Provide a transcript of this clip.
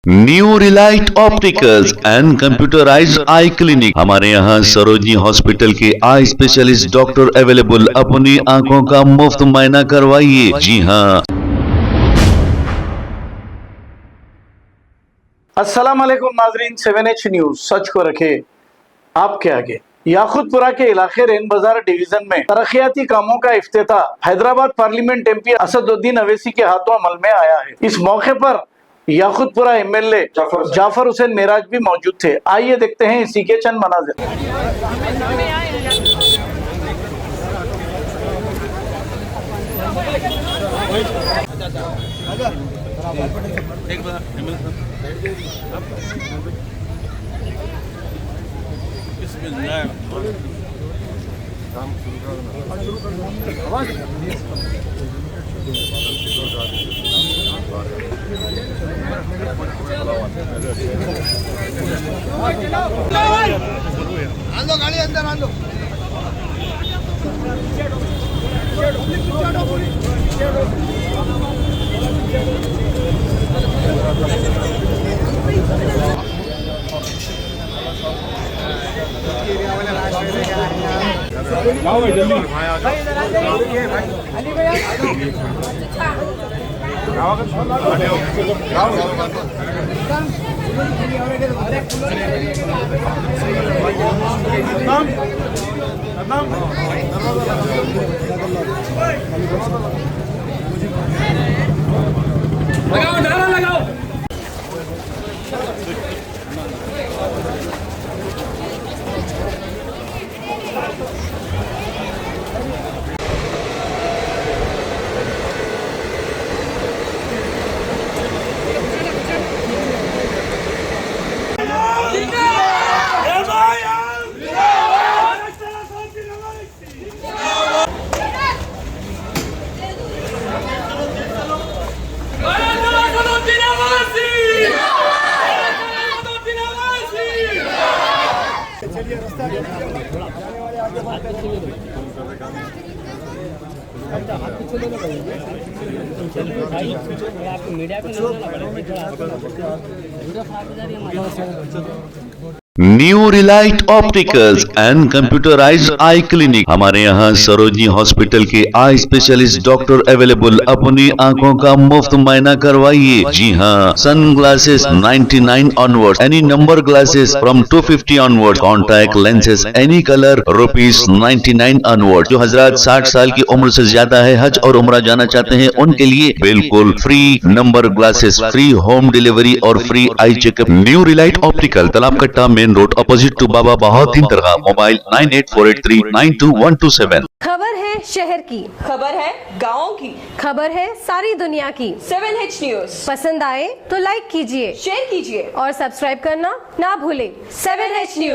New Relight opticals and computerised I clinic. हमारे यहाँ Sarojini hospital के आई स्पेशलिस्ट डॉक्टर अवेलेबल। अपनी आंखों का मुफ्त मुआयना करवाइए। जी हाँ। अस्सलाम वालेकुम नाजरीन, 7H न्यूज सच को रखे आपके आगे। याकुतपुरा के इलाके रेन बाजार डिवीजन में तरक्याती कामों का इफ्तिताह हैदराबाद पार्लियामेंट एमपी असदुद्दीन अवैसी के हाथों अमल में आया है। इस मौके पर याकुतपुरा एमएलए जाफर हुसैन मेराज भी मौजूद थे। आइए देखते हैं इसी के चंद मनाजिर। आंदो गाड़ी अंदर आंदो। जाओ भाई जल्दी। लगाओ नारा लगाओ। New Relight opticals and computerised I clinic. हमारे यहाँ सरोजनी हॉस्पिटल के आई स्पेशलिस्ट डॉक्टर अवेलेबल। अपनी आंखों का मुफ्त मुआयना करवाइए। जी हाँ। Sun glasses 99 onward, any number glasses from 250 onward, contact lenses any colour ₹99 onward. जो हजरात 60 साल की उम्र से ज्यादा है, हज और उम्रा जाना चाहते हैं, उनके लिए बिल्कुल free number glasses, free home delivery और free eye checkup. New relight optical, Talab Katta, main road, opposite to Baba Bahauddin Dargah. Mobile 9848392127। खबर है शहर की, खबर है गाँव की, खबर है सारी दुनिया की। 7H न्यूज पसंद आए तो लाइक कीजिए, शेयर कीजिए और सब्सक्राइब करना ना भूलें। 7H news.